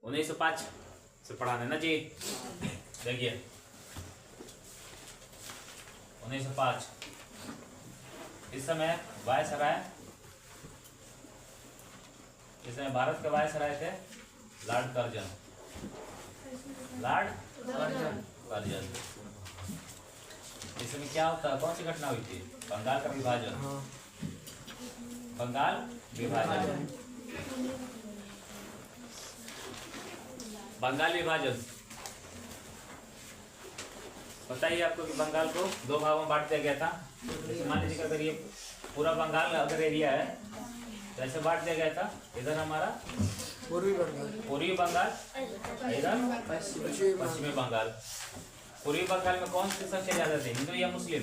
1905 से पढ़ा देना जी। देखिए 1905 इस समय वायसराय, इस समय भारत के वायसराय थे लॉर्ड कर्जन। Lord Curzon. इस समय क्या होता है, कौन सी घटना हुई थी? बंगाल का विभाजन। बंगाल विभाजन। बंगाल विभाजन पता ही आपको कि बंगाल को दो भागों में बांट दिया गया था। जैसे मान लीजिए अगर ये पूरा बंगाल अगर एरिया है तो ऐसे बांट दिया गया था। इधर हमारा पूर्वी बंगाल, इधर पश्चिमी बंगाल। पूर्वी बंगाल में कौन सी संख्या ज्यादा थी, हिंदू या मुस्लिम?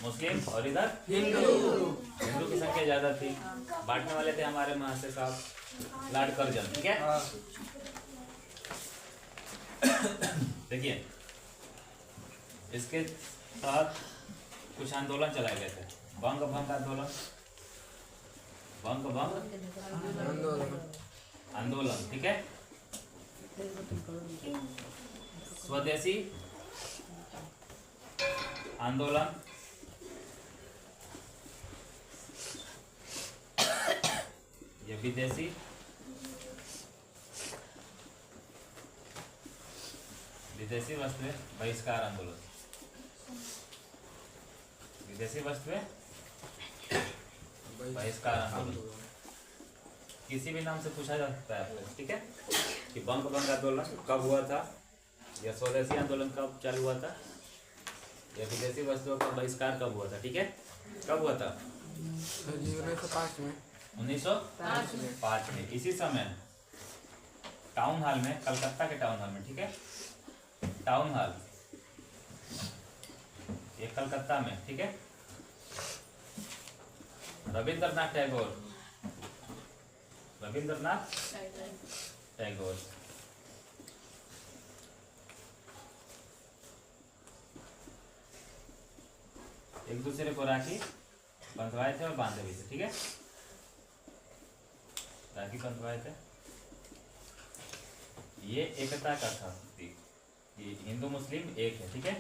मुस्लिम। और इधर हिंदू की संख्या ज्यादा थी। बांटने वाले थे हमारे महाशय साहब लॉर्ड कर्जन। ठीक है, देखिए इसके तहत कुछ आंदोलन चलाए गए थे। बंग भंग आंदोलन, बंग भंग आंदोलन। ठीक है, स्वदेशी आंदोलन, ये विदेशी वस्तुएं बहिष्कार आंदोलन। विदेशी वस्तुएं बहिष्कार आंदोलन किसी भी नाम से पूछा जा सकता है आपको। ठीक है, कि बंग भंग आंदोलन कब हुआ था, या स्वदेशी आंदोलन कब चालू हुआ था, या विदेशी वस्तुओं का बहिष्कार कब हुआ था। ठीक है, कब हुआ था? 1905 में। इसी समय टाउन हॉल में, कलकत्ता के टाउन हॉल में, ठीक है, टाउन हॉल ये कलकत्ता में, ठीक है, रविंद्रनाथ टैगोर एक दूसरे को राखी बंधवाए थे और बांधे भी थे। ठीक है, राखी बंधवाए थे। ये एकता का था, ये हिंदू मुस्लिम एक है। ठीक है,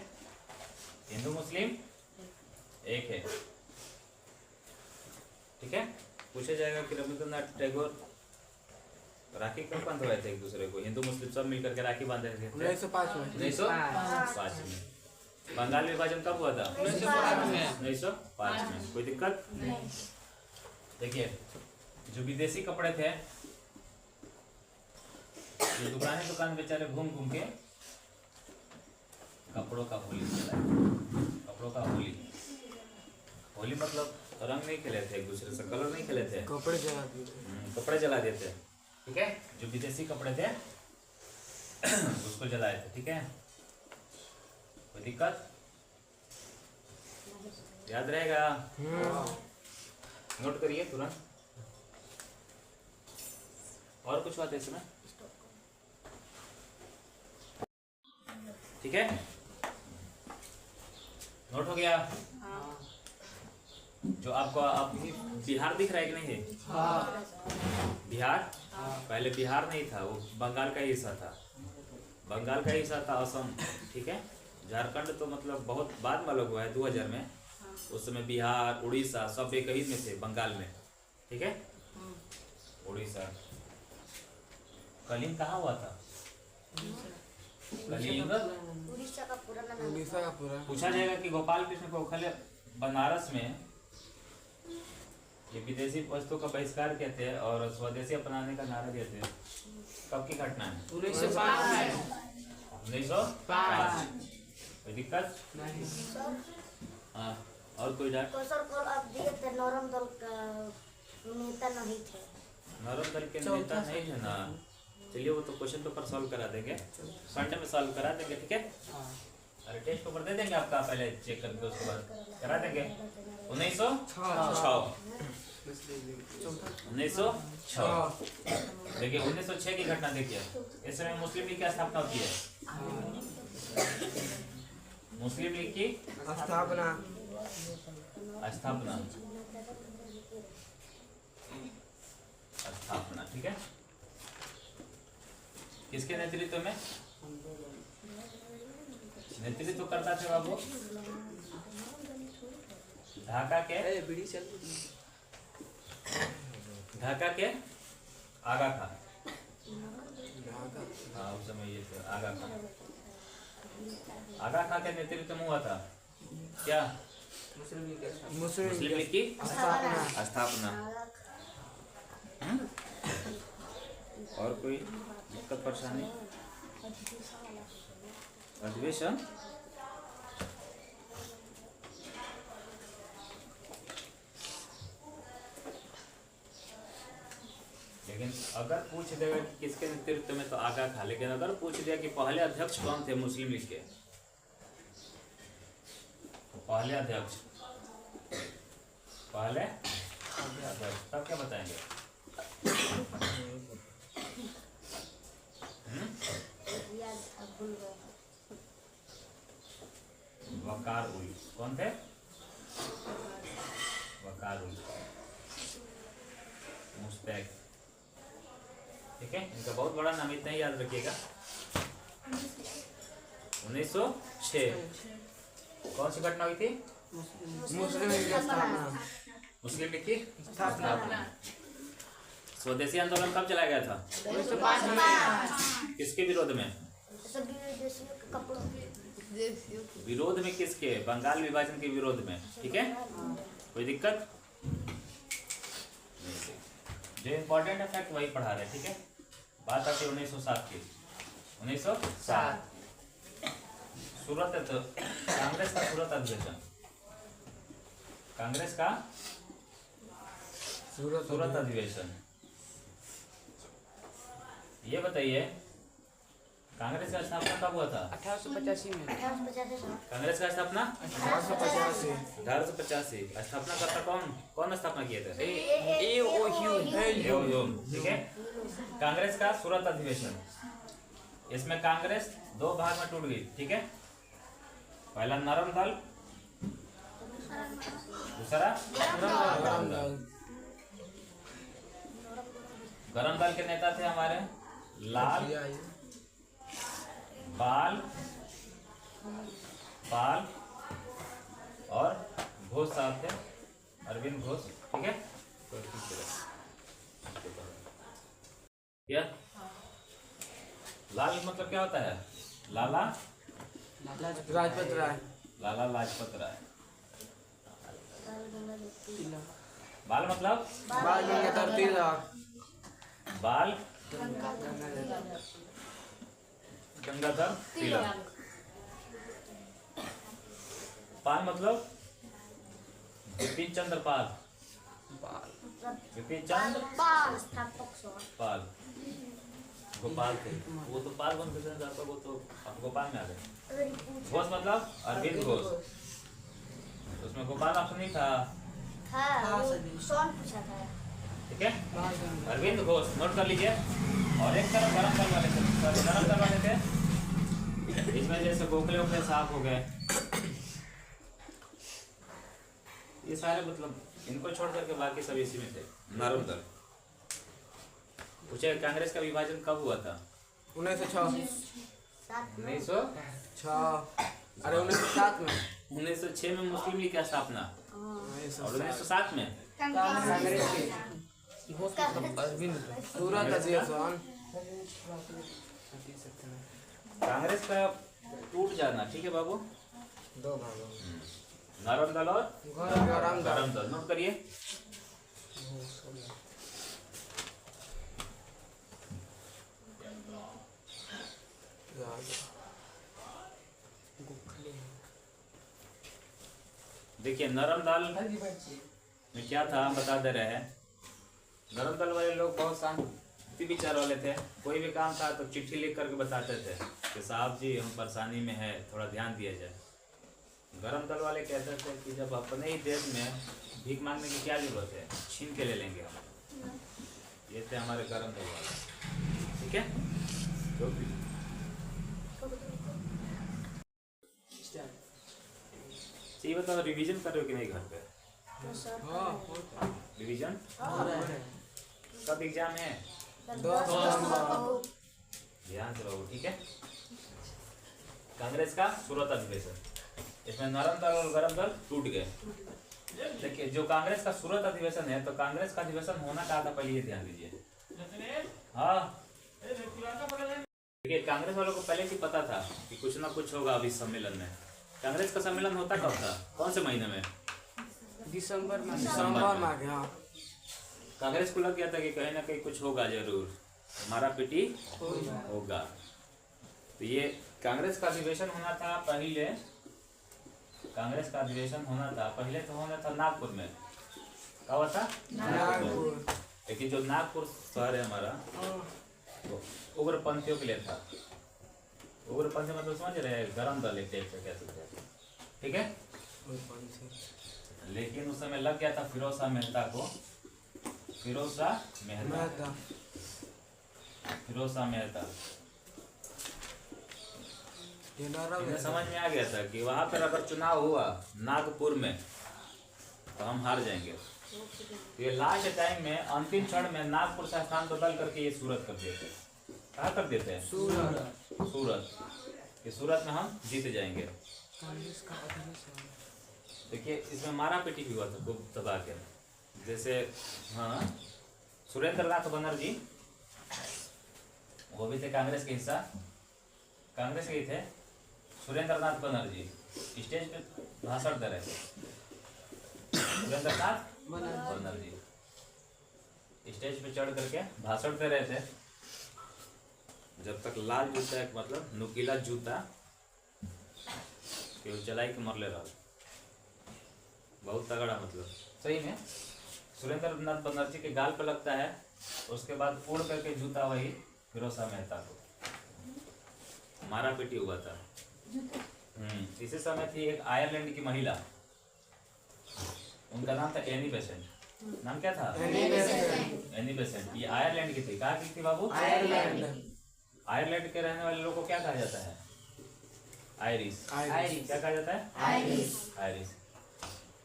हिंदू मुस्लिम एक है। ठीक है, पूछा जाएगा कि रविंद्रनाथ टैगोर राखी कब बंधवाए थे एक दूसरे को? हिंदू मुस्लिम सब मिलकर के राखी बांधे थे 1905 में। बंगाल विभाजन कब हुआ था? 1905 में। कोई दिक्कत नहीं। देखिए जो विदेशी कपड़े थे, ये दुकान दुकान बेचारे घूम घूम के कपड़ों का होली चलाए। कपड़ों का होली, होली मतलब रंग नहीं खेले थे एक दूसरे से, कलर नहीं खेले थे, कपड़े जला देते। ठीक है, जो विदेशी कपड़े थे उसको जलाए थे। ठीक है, कोई दिक्कत? याद रहेगा? नोट करिए तुरंत। और कुछ बात है इसमें? ठीक है, नोट हो गया? जो आपको बिहार दिख रहा है कि नहीं है? बिहार पहले बिहार नहीं था, वो बंगाल का ही हिस्सा था। बंगाल का हिस्सा था असम। ठीक है, झारखंड तो मतलब बहुत बाद में अलग हुआ है 2000 में। उस समय बिहार उड़ीसा सब एक ही में थे, बंगाल में। ठीक है, उड़ीसा। कलिंग कहाँ हुआ था? कलिंग उड़ीसा का पूरा पूछा जाएगा कि गोपाल कृष्ण गोखले बनारस में ये विदेशी वस्तु का बहिष्कार किए थे और स्वदेशी अपनाने का नारा दिए थे। कब की घटना है? 1905। कोई दिक्कत? हाँ, और कोई डाट? तो सर कल आप दिए थे नरम दल का नेता नहीं थे। नरम दल के नेता नहीं है ना। चलिए वो तो क्वेश्चन पेपर सॉल्व करा देंगे, संडे में सॉल्व करा देंगे। ठीक है, अरे टेस्ट पेपर दे देंगे आपका, पहले चेक करके उसके बाद करा देंगे। 1906 देखिए 1906 की घटना देखिए। इस समय मुस्लिम लीग की स्थापना होती है। मुस्लिम लीग की स्थापना ठीक है, किसके नेतृत्व में नेतृत्व करता थे बाबू? ढाका के आगा खान। हाँ उस समय ये थे आगा खान। आगा खान के नेतृत्व में हुआ था क्या? मुस्लिम लीग की स्थापना। और कोई दिक्कत परेशानी? अधिवेशन लेकिन अगर पूछ देगा कि किसके नेतृत्व में तो आगा था, लेकिन अगर पूछ दिया कि पहले अध्यक्ष कौन थे मुस्लिम लीग के, तो पहले अध्यक्ष तब क्या बताएंगे? वकार उल कौन थे? वकार उल मुस्तैक। ठीक है, इनका बहुत बड़ा नाम इतना ही याद रखिएगा। 1906 कौन सी घटना हुई थी? मुस्लिम लीग की स्थापना। स्वदेशी आंदोलन कब चलाया गया था? 1905 में। किसके विरोध में? विरोध में किसके? बंगाल विभाजन के विरोध में। ठीक है, कोई दिक्कत? जो इम्पोर्टेंट है फैक्ट वही पढ़ा रहे। ठीक है, बात आती है 1907 की। 1907 सूरत कांग्रेस का सूरत अधिवेशन। कांग्रेस का सूरत अधिवेशन। ये बताइए कांग्रेस का स्थापना कब हुआ था? 1885 में। कांग्रेस का स्थापना 1885। स्थापना करता कौन स्थापना किए थे? ठीक है, कांग्रेस का सूरत अधिवेशन। इसमें कांग्रेस दो भाग में टूट गई। ठीक है, पहला नरम दल, दूसरा गरम दल के नेता थे हमारे लाल पाल और घोष साहब थे, अरविंद घोष। ठीक है, क्या लाल मतलब क्या होता है? लाला लाजपत राय। लाला लाजपत राय। बाल मतलब बाल गंगाधर तिलक। बाल गंगाधर तिलक। पाल मतलब विपिन चंद्र पाल। विपिन चंद्र पाल गोपाल थे। वो तो पाल बन गए, वो तो अब गोपाल में आ गए। घोष मतलब अरविंद घोष। उसमें गोपाल ऑप्शन नहीं था। ठीक है, अरविंद घोष नोट कर लीजिए। और एक तरफ गरम दल वाले थे, गरम दल वाले थे इसमें जैसे गोखले वोखले साफ हो गए, ये सारे मतलब इनको छोड़ करके बाकी सब इसी में थे। नरम दल। पूछे कांग्रेस का विभाजन कब हुआ था? 1906। 1906। अरे 1907 में। 1906 में मुस्लिम लीग की स्थापना और 1907 में कांग्रेस की सूरत अधिवेशन। कांग्रेस का टूट जाना। ठीक है बाबू, दो भागों नरम दल और गरम दल नोट करिए। देखिए नरम दल में क्या था हम बता दे रहे हैं। नरम दल वाले लोग बहुत शांति विचार वाले थे। कोई भी काम था तो चिट्ठी लिख करके बताते थे कि साहब जी हम परेशानी में है, थोड़ा ध्यान दिया जाए। गरम दल वाले कहते थे कि जब अपने ही देश में भीख मांगने की क्या जरूरत है, छीन के ले लेंगे हम। ये थे हमारे गरम दल वाले। ठीक है, तो ये बताओ रिवीजन कर रहे हो कि नहीं घर पे? रिवीजन कब एग्जाम है? दो ध्यान ध्यान से बाबू, ठीक है। कांग्रेस का सूरत अधिवेशन, इसमें नरम दल और गरम दल टूट गए। देखिए जो कांग्रेस का सूरत अधिवेशन है, तो कांग्रेस का अधिवेशन होना कहा था, पहले ये ध्यान दीजिए। हाँ देखिए, कांग्रेस वालों को पहले से पता था कि कुछ ना कुछ होगा अभी सम्मेलन में। कांग्रेस का सम्मेलन होता कब था, कौन से महीने में? दिसंबर में। दिसंबर में। आगे हाँ। कांग्रेस को लग गया था कि कहीं ना कहीं कुछ होगा जरूर, हमारा पिटी होगा। तो ये कांग्रेस का अधिवेशन होना था पहले, कांग्रेस का अधिवेशन होना था पहले, तो होना था नागपुर में। क्या हुआ था? नागपुर। लेकिन जो नागपुर शहर है हमारा, वो उग्रपंथियों के लिए था। उग्रपंथी मतलब समझ रहे हैं, गरम दल एक टाइप से कह सकते हैं, ठीक है। लेकिन उस समय लग गया था फिरोज शाह मेहता को, फिरोज शाह मेहता, फिरोज शाह मेहता। इन्हें समझ में आ गया था कि वहां पर अगर चुनाव हुआ नागपुर में तो हम हार जाएंगे। तो ये लास्ट टाइम में, अंतिम क्षण में नागपुर से स्थान बदल करके ये सूरत कर देते हैं। कहाँ कर देते हैं? सूरत। ये सूरत में हम जीत जाएंगे। देखिए इसमें मारा पीटी भी हुआ था खूब दबा के। जैसे हाँ, सुरेंद्र नाथ बनर्जी, वो भी थे कांग्रेस के हिस्सा, कांग्रेस के ही थे। सुरेंद्र नाथ बनर्जी स्टेज पे भाषण दे रहे थे। सुरेंद्र नाथ बनर्जी स्टेज पे चढ़ करके भाषण दे रहे थे। जब तक लाल जूता, एक मतलब नुकीला जूता केवल चलाई के मर ले रहा, बहुत तगड़ा, मतलब सही में सुरेंद्र नाथ बनर्जी के गाल पे लगता है। उसके बाद उड़ करके जूता वही फिरोज शाह मेहता को मारा पीटी हुआ था। इसी समय थी एक आयरलैंड की महिला, उनका नाम था एनी बेसेंट। नाम क्या था? Annie Besant. ये आयरलैंड की थी। कहाँ की थी बाबू? आयरलैंड। आयरलैंड के रहने वाले लोगों को क्या कहा जाता है? आयरिश। क्या कहा जाता है? आयरिश।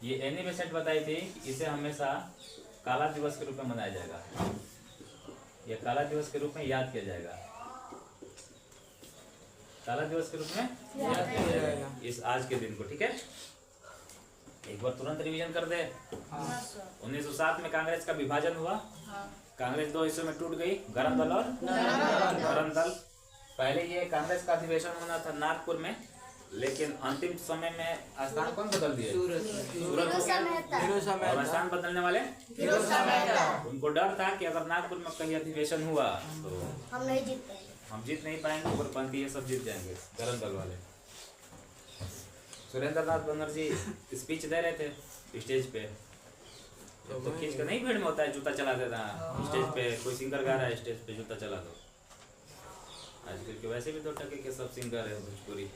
ये एनी बेसेंट बताई थी कि इसे हमेशा काला दिवस के रूप में मनाया जाएगा, यह काला दिवस के रूप में याद किया जाएगा, काला दिवस के रूप में याद किया जाएगा इस आज के दिन को, ठीक है। एक बार तुरंत रिवीजन कर दे। 1907 में कांग्रेस का विभाजन हुआ। कांग्रेस दो हिस्सों में टूट गई, गरम दल और गरम दल। पहले ये कांग्रेस का अधिवेशन होना था नागपुर में, लेकिन अंतिम समय में स्थान कौन बदल दिए? सूरत हो गया। और स्थान बदलने वाले उनको डर था कि अगर नागपुर में कहीं अधिवेशन हुआ तो हम जीत नहीं पाएंगे, उग्रपंथी ये सब जीत जाएंगे, गरम दल वाले। सुरेंद्र नाथ बनर्जी स्पीच दे रहे थे स्टेज पे, तो खींच कर नहीं भीड़ में होता है जूता चला देता है स्टेज पे। कोई सिंगर गा रहा है स्टेज पे, जूता चला दो। आजकल के वैसे भी तो टके के सब सिंगर है भोजपुरी,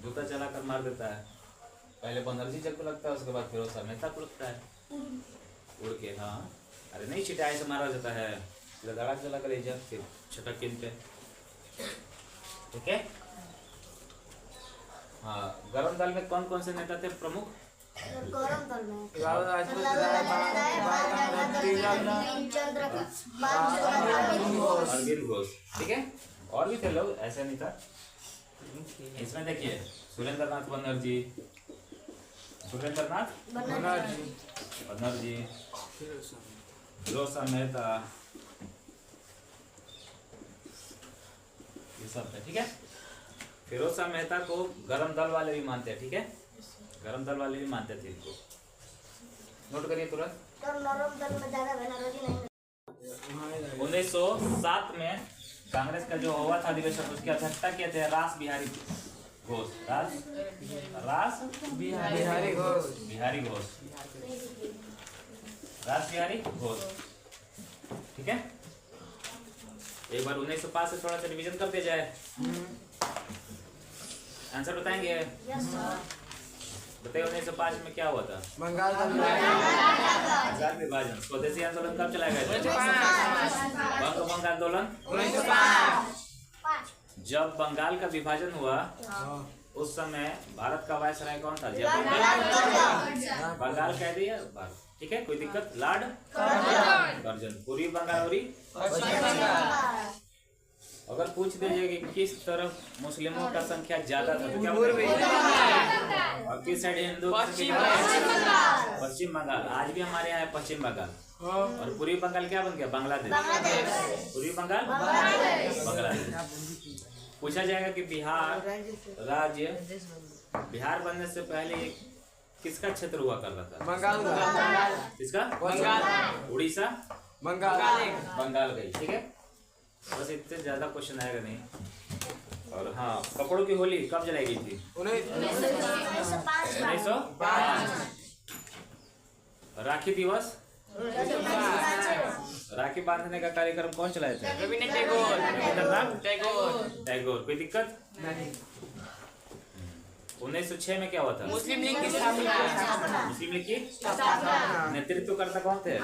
जूता चला कर मार देता है। पहले बनर्जी जब को लगता है, उसके बाद फिरोज शाह मेहता को लगता है उड़ के। हाँ अरे नहीं, छिटाई से मारा जाता है, धड़ाक चला कर फिर छटक इन पे, ठीक है। हाँ, गरम दल में कौन कौन से नेता थे प्रमुख? गरम दल में अरविंद घोष, ठीक है। और भी थे लोग, ऐसे नहीं था। इसमें देखिए सुरेंद्र नाथ बनर्जी, सुरेंद्र नाथ बनर्जी, फिरोज शाह मेहता, ये सब थे, ठीक है। फिरोज शाह मेहता को गरम दल वाले भी मानते हैं, ठीक है, गरम दल वाले भी मानते थे इनको, नोट करिए तुरंत। तो नरम दल में ज्यादा बनर्जी नहीं। 1907 में कांग्रेस का जो हुआ था अधिवेशन, उसकी अध्यक्षता किए थे रास बिहारी घोष, रास बिहारी घोष, ठीक है। एक बार 1905 से थोड़ा सा रिवीजन कर दिया जाए। आंसर बताएंगे? बताइए 1905 में क्या हुआ था? बंगाल का विभाजन। स्वदेशी आंदोलन कब चलाया गया था? बंग आंदोलन। जब बंगाल का विभाजन हुआ उस समय भारत का वायसराय कौन था? बंगाल कह दिया भारत। ठीक है, कोई दिक्कत? Lord Curzon. पूर्वी बंगाल और अगर पूछ दीजिए कि किस तरफ मुस्लिमों का संख्या ज्यादा था तो क्या बोलेंगे? और किस साइड हिंदू? पश्चिम बंगाल। आज भी हमारे यहाँ है पश्चिम बंगाल। और पूर्वी बंगाल क्या बन गया? बांग्लादेश। पूर्वी बंगाल बांग्लादेश। पूछा जाएगा कि बिहार राज्य, बिहार बनने से पहले किसका क्षेत्र हुआ करता था? बंगाल। किसका? बंगाल। उड़ीसा, बंगाल गई। ठीक है, बस इतने ज्यादा क्वेश्चन आएगा नहीं। और हाँ, कपड़ों की होली कब जलाई गई थी? 1905। राखी दिवस, राखी बांधने का कार्यक्रम कौन चलाए थे? रविंद्रनाथ टैगोर। कोई दिक्कत? 1906 में क्या हुआ था? मुस्लिम लीग की स्थापना। मुस्लिम लीग की नेतृत्वकर्ता कौन थे?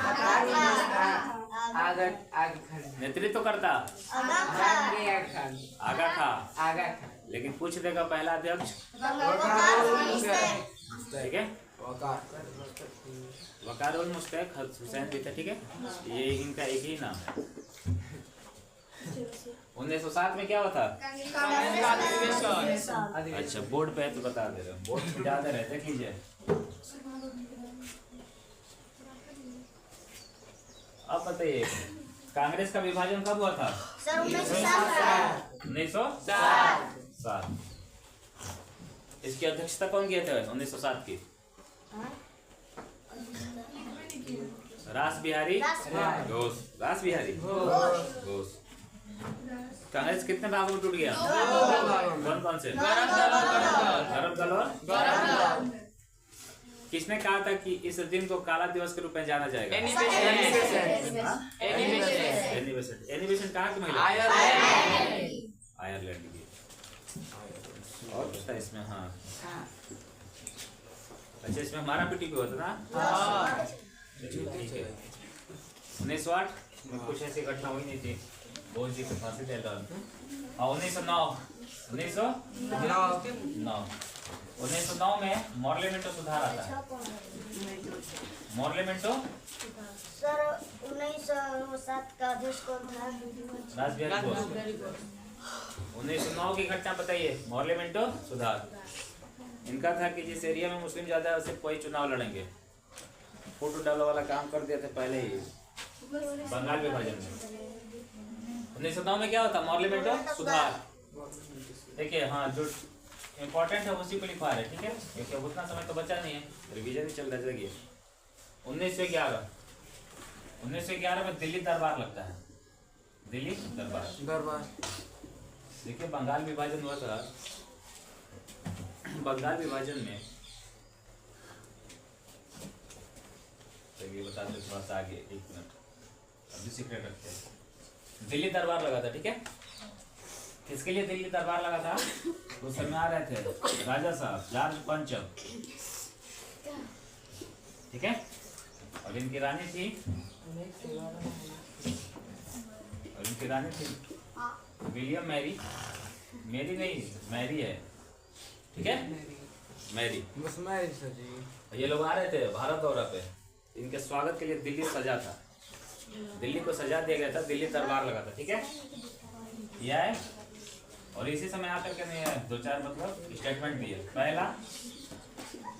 नेतृत्वकर्ता आगा था। लेकिन पूछ देगा पहला अध्यक्ष? ठीक है, वकार उल मुस्तैक हुसैन भी थे। ठीक है, ये इनका एक ही नाम है। 1907 में क्या हुआ था? अच्छा, बोर्ड पे है तो बता दे रहे, बोर्ड पे ज्यादा रहे, देख लीजिए। अब बताइए, कांग्रेस का विभाजन कब हुआ था? 1907। इसकी अध्यक्षता कौन किए थे 1907 की? रास बिहारी घोष। रास बिहारी घोष। कांग्रेस कितने भागों में टूट गया? कौन कौन से? गरम दल और किसने कहा था कि इस दिन को काला दिवस के रूप में जाना जाएगा? एनिवेशन कहाँ की महिला? आयरलैंड की। और कुछ था इसमें? हाँ, अच्छा, इसमें हमारा पीटी भी होता ना? ठीक है। 1908 में कुछ ऐसी घटना हुई नहीं थी, बोझ जी को फांसी दे डाल। 1909 में मॉर्लेमेंटो सुधार आता है। मॉर्लेमेंटो सर 1907 का अध्यक्ष कौन था? रासबिहारी घोष। 1909 की घटना बताइए। मॉर्लेमेंटो सुधार इनका था कि जिस एरिया में मुस्लिम ज्यादा है उसे कोई चुनाव लड़ेंगे। फोटो डालो वाला काम कर दिया था पहले ही बंगाल विभाजन में। 1909 में क्या होता? मॉर्लेमेंटो सुधार। देखिए, हाँ, जो इम्पोर्टेंट है उसी को लिखवा रहे, ठीक है, क्योंकि उतना समय तो बचा नहीं है, रिवीजन ही चल रहा है। 1911 में दिल्ली दरबार लगता है। दिल्ली दरबार। देखिए, बंगाल विभाजन हुआ था। बंगाल विभाजन में ये बता दो थोड़ा सा आगे, 1 मिनट अभी सीक्रेट रखते हैं। दिल्ली दरबार लगा था, ठीक है। किसके लिए दिल्ली दरबार लगा था? उस समय आ रहे थे राजा साहब जॉर्ज पंचम, ठीक है, और इनकी रानी थी विलियम मैरी। मेरी नहीं, मैरी है, ठीक है, मैरी। ये लोग आ रहे थे भारत दौरा पे। इनके स्वागत के लिए दिल्ली सजा था, दिल्ली को सजा दिया गया था, दिल्ली दरबार लगा था, ठीक है। यह है, और इसी समय आकर के नहीं 2-4 मतलब स्टेटमेंट दिए। पहला,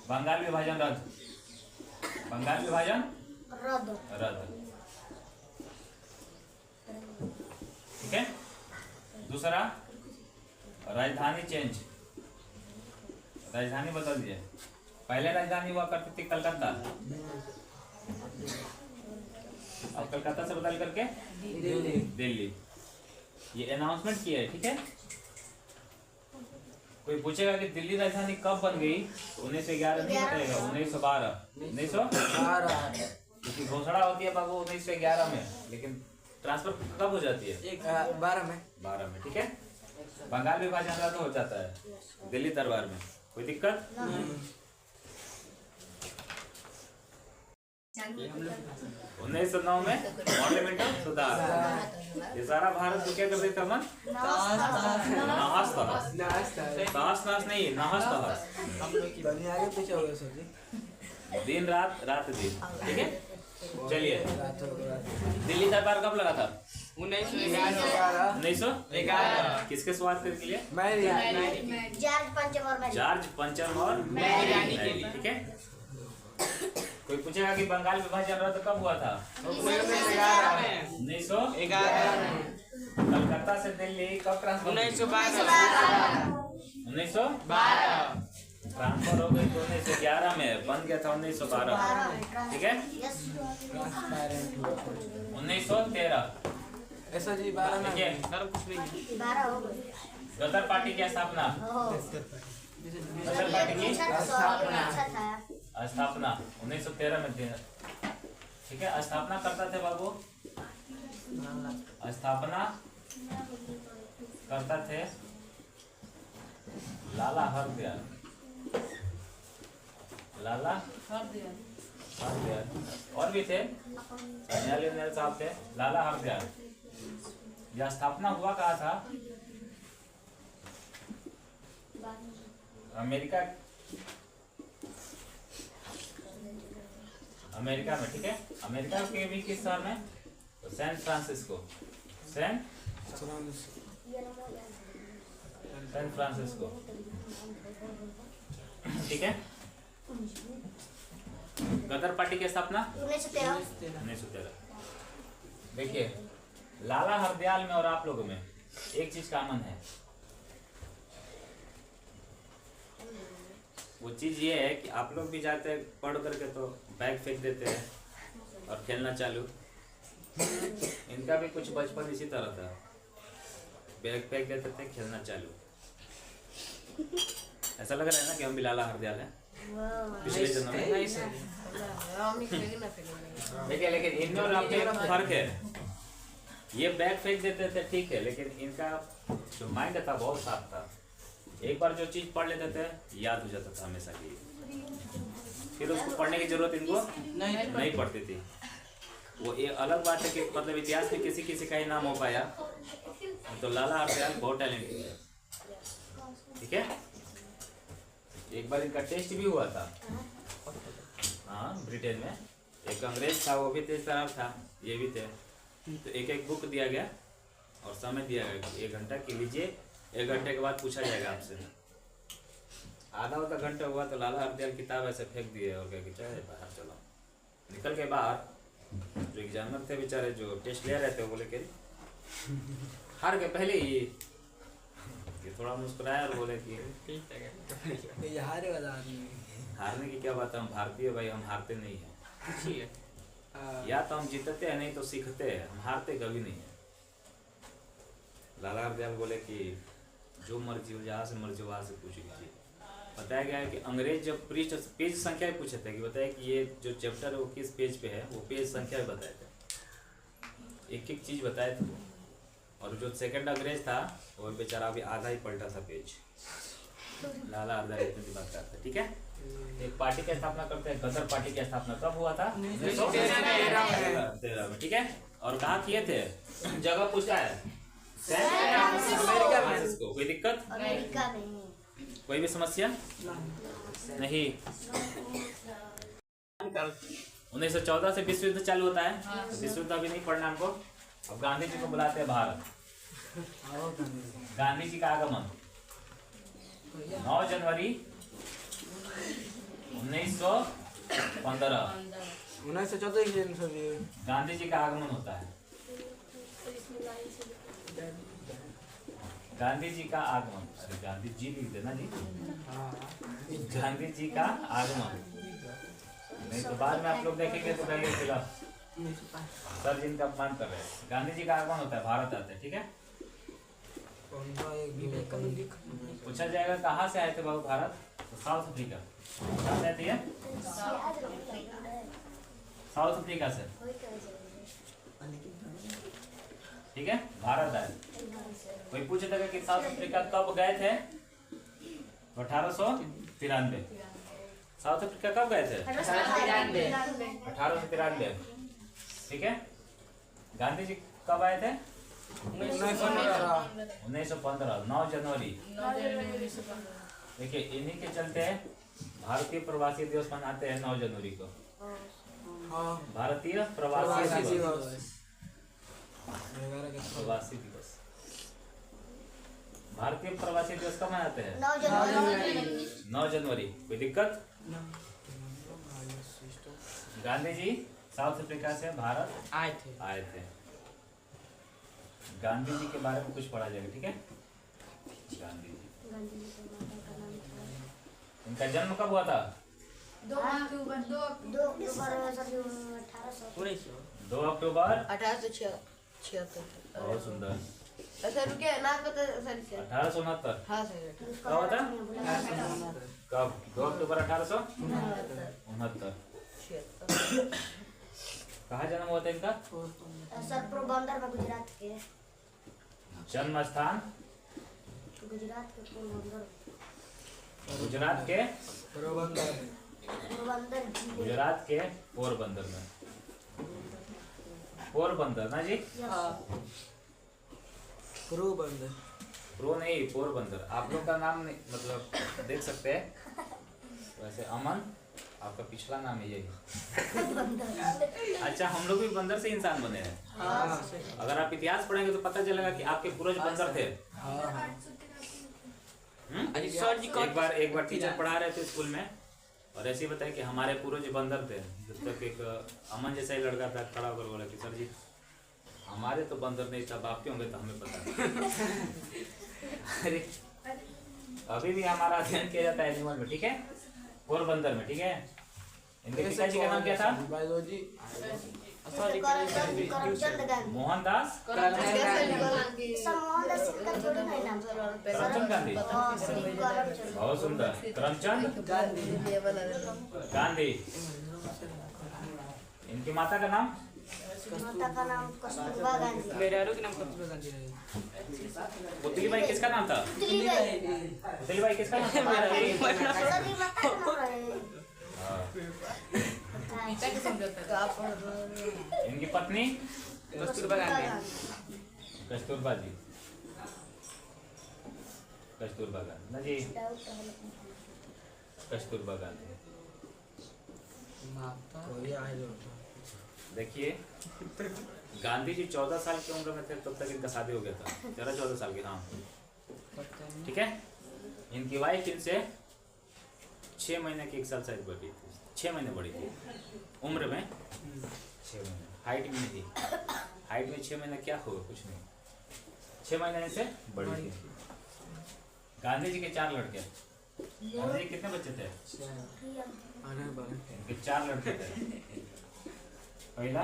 बंगाल विभाजन रद्द। बंगाल विभाजन रद्द, ठीक है। दूसरा, राजधानी चेंज, राजधानी बदल दिए। पहले राजधानी हुआ करती थी कलकत्ता, अब कलकत्ता से बदल करके दिल्ली। ये अनाउंसमेंट किया है, ठीक है। कोई पूछेगा कि दिल्ली राजधानी कब बन गई, 1911 नहीं बताएगा, 1912 क्योंकि घोषणा होती है बाबू 1911 में, लेकिन ट्रांसफर कब हो जाती है? 12 में, ठीक है। बंगाल विभाजन रद्द हो जाता है दिल्ली दरबार में, कोई दिक्कत? 1909 में मॉर्लेमेंटो सुधार। ये सारा भारत को क्या कर देता मन? नहास तहस नहीं, नहास तहस। दिन रात रात दिन, ठीक है। चलिए, दिल्ली का बार कब लगा था? 1911। किसके स्वास्थ्य के लिए? जॉर्ज पंचम और मैरी, ठीक है। कोई पूछेगा कि बंगाल विभाजन रद्द कब हुआ था? 1911। कलकत्ता से दिल्ली कब ट्रांसफर? 1912। ट्रांसफर हो गई 1911 में, बन गया था 1912, ठीक है। 1913 ऐसा जी 12 ना देखिए, गदर पार्टी की स्थापना, गदर पार्टी की स्थापना 1913 में थी, ठीक है। स्थापना करता थे बाबू, स्थापना करता थे लाला हरदयाल, लाला हरदयाल, और भी थे, न्यायालय साहब थे, लाला हरदयाल। यह स्थापना हुआ कहा था? अमेरिका में, ठीक है। अमेरिका के भी किस शहर में? तो सैन फ्रांसिस्को, सैन फ्रांसिस्को, ठीक है। गदर पार्टी की स्थापना 1913। देखिए, लाला हरदयाल में और आप लोगों में एक चीज कॉमन है, वो चीज ये है कि आप लोग भी जाते हैं पढ़ करके तो बैग फेंक देते हैं और खेलना चालू। इनका भी कुछ बचपन इसी तरह था, बैग फेंक देते थे, खेलना चालू। ऐसा लग रहा है ना कि हम भी लाला हरदयाल हैं पिछले जन्म में। देखिए, लेकिन इनमें और आपके फर्क है। ये बैग फेंक देते थे, ठीक है, लेकिन इनका जो माइंड था बहुत साफ था। एक बार जो चीज पढ़ लेते थे याद हो जाता था हमेशा के लिए, फिर उसको पढ़ने की जरूरत इनको नहीं पड़ती थी। वो ये अलग बात है कि मतलब इतिहास में किसी किसी का ही नाम हो पाया, तो लाला हरदयाल बहुत टैलेंटेड है, ठीक है। एक बार इनका टेस्ट भी हुआ था, हाँ, ब्रिटेन में। एक अंग्रेज था, वो भी तेज तरार था, ये भी थे। तो एक एक बुक दिया गया और समय दिया गया कि 1 घंटा के लीजिए, 1 घंटे के बाद पूछा जाएगा आपसे। आधा घंटा हुआ तो लाला हरदयाल किताब ऐसे फेंक दिए और क्या कि चले बाहर चलो। निकल के बाहर जो एग्जामिनर थे बेचारे, जो टेस्ट ले रहे थे, वो बोले कि हार गए पहले ही। ये थोड़ा मुस्कुराया और बोले कि हारे वाला आदमी, हारने की क्या बात है, हम भारतीय भाई, हम हारते नहीं हैं। या तो हम जीतते हैं, नहीं तो सीखते हैं, हम हारते कभी नहीं है। लाला हरदयाल बोले कि जो मर्जी हो, जहाँ से मर्जी वहाँ से पूछ लीजिए। बताया गया है कि अंग्रेज जब पेज संख्या भी पूछे थे कि बताया कि ये जो चैप्टर है वो किस पेज पे है, वो पेज संख्या भी बताए थे, एक एक चीज बताए थे वो। और जो सेकंड अंग्रेज था वो बेचारा अभी आधा ही पलटा था पेज। लाला हरदयाल इतनी बात करते, ठीक है। एक पार्टी की स्थापना करते हैं, गदर पार्टी की स्थापना कब हुआ था? 1913 में, ठीक है। और कहाँ किए थे? जगह पूछा है, अमेरिका में। कोई दिक्कत? अमेरिका में। कोई भी समस्या नहीं। 1914 से विश्व युद्ध चालू होता है, तो विश्व युद्ध अभी नहीं पढ़ना हमको। अब गांधी जी को बुलाते हैं भारत। गांधी जी का आगमन 9 जनवरी 1915, 1914 गांधी जी का आगमन होता है। गांधी जी का आगमन, अरे गांधी जी लिख देना जी, गांधी जी का आगमन। नहीं तो बाद में आप लोग देखेंगे तो कहेंगे खिलाफ सर जिनका अपमान कर रहे हैं। गांधी जी का आगमन होता है, भारत आते हैं, ठीक है। पूछा जाएगा कहाँ से आए थे बाबू भारत, तो साउथ अफ्रीका। कहाँ से आए थे? साउथ अफ्रीका से, ठीक है, भारत आए। कोई पूछे था कि साउथ अफ्रीका कब गए थे? 1893। साउथ अफ्रीका कब गए थे? 1893, ठीक है। गांधी जी कब आए थे? 1915, 9 जनवरी। देखिए, इन्हीं के चलते भारतीय प्रवासी दिवस मनाते हैं 9 जनवरी को। हाँ भारतीय प्रवासी दिवस। दिवस प्रवासी दिवस, भारतीय प्रवासी दिवस कब मनाते हैं? 9 जनवरी। 9 जनवरी। कोई दिक्कत? गांधी जी साउथ अफ्रीका से भारत आए थे। गांधी जी के बारे में कुछ पढ़ा जाएगा, ठीक है? गांधी जी, इनका जन्म कब हुआ था? 2 अक्टूबर 1876। बहुत सुंदर। सर रुकिए नाम बता सर। 1869। हाँ सर। कब होता? कब? 2 अक्टूबर 1869। कहाँ जन्म हुआ था इनका? सर पोरबंदर में, गुजरात के। जन्म स्थान? गुजरात के पोरबंदर। गुजरात के पोरबंदर जिले। गुजरात के पोरबंदर में। पोरबंदर ना जी? प्रो नहीं, पोरबंदर। आप लोग का नाम नहीं, मतलब देख सकते हैं। वैसे अमन आपका पिछला नाम है यही। अच्छा, हम लोग भी बंदर से इंसान बने हैं। अगर आप इतिहास पढ़ेंगे तो पता चलेगा कि आपके पूर्वज बंदर थे। एक बार टीचर पढ़ा रहे थे स्कूल में, और ऐसे ही बताया कि हमारे पूर्वज बंदर थे। जब तक एक अमन जैसा ही लड़का था, खड़ा होकर बोला कि सर जी हमारे तो बंदर नहीं था, आपके होंगे तो हमें पता। अरे अभी भी हमारा अध्ययन किया जाता है एनिमल में, ठीक है? पोरबंदर में, ठीक है? इनके पिताजी का नाम क्या था? बायोलॉजी करमचंद गांधी। मोहनदास सर मोहनदास का थोड़ी नहीं नाम। करमचंद गांधी। करमचंद। बहुत सुंदर। करमचंद गांधी। इनकी माता का नाम? माता का नाम कस्तूरबा गांधी। मेरे के नाम कस्तूरबा गांधी है। पुतली बाई किसका नाम था? पुतली बाई। पुतली बाई किसका नाम था? सर ये माता का नाम रहे। इनकी पत्नी? कस्तूरबा गांधी। कस्तूरबा जी। कस्तूरबा गांधी ना जी? कस्तूरबा गांधी। देखिए, गांधी जी 14 साल की उम्र में थे तब तक इनका शादी हो गया था। 14 साल के, हाँ, ठीक है? इनकी वाइफ इनसे 6 महीने की 1 साल शायद बड़ी थी। 6 महीने बड़ी थी उम्र में। 6 महीने हाइट में थी। हाइट में 6 महीने क्या होगा? कुछ नहीं। 6 महीने से बड़ी थी। गांधी जी के 4 लड़के। गांधी जी कितने बच्चे थे? इनके 4 लड़के थे। पहला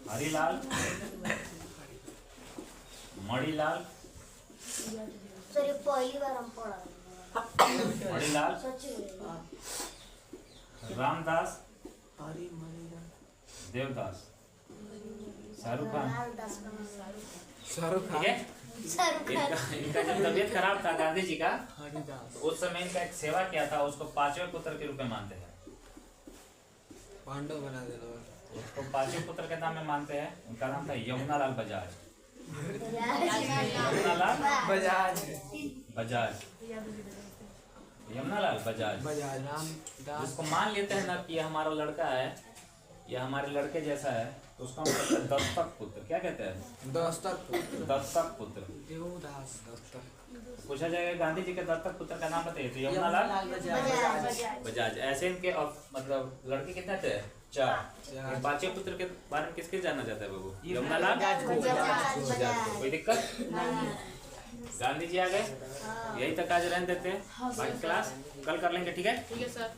हरिलाल, मणिलाल। सर ये पहली बार हम पढ़ा। मणिलाल, रामदास, देवदास, शाहरुख खान। ठीक है? इनका जब तबीयत खराब था गांधी जी का, उस समय इनका एक सेवा किया था, उसको 5वें पुत्र के रूप में मानते हैं। पांडव बना दे दो। उसको 5वें पुत्र के नाम में मानते हैं। उनका नाम था यमुनालाल बजाज। यमुनालाल बजाज बजाज। यमुनालाल बजाज। जिसको मान लेते हैं ना कि ये हमारा लड़का है, ये हमारे लड़के जैसा है, तो उसका मतलब है दत्तक पुत्र। क्या कहते हैं? दस्तक दत्तक पुत्र। देवदास दस्तक। पूछा जाएगा गांधी जी के दत्तक पुत्र का नाम बताइए, तो यमुनालाल बजाज। ऐसे इनके मतलब लड़के कितने थे? 4। 5वें पुत्र के बारे में किसके जानना चाहता है बाबू? यमुनालाल बजाज। कोई दिक्कत? गांधी जी आ गए। यही तक आज रहने देते हैं। बाकी क्लास कल कर लेंगे, ठीक है? ठीक है सर।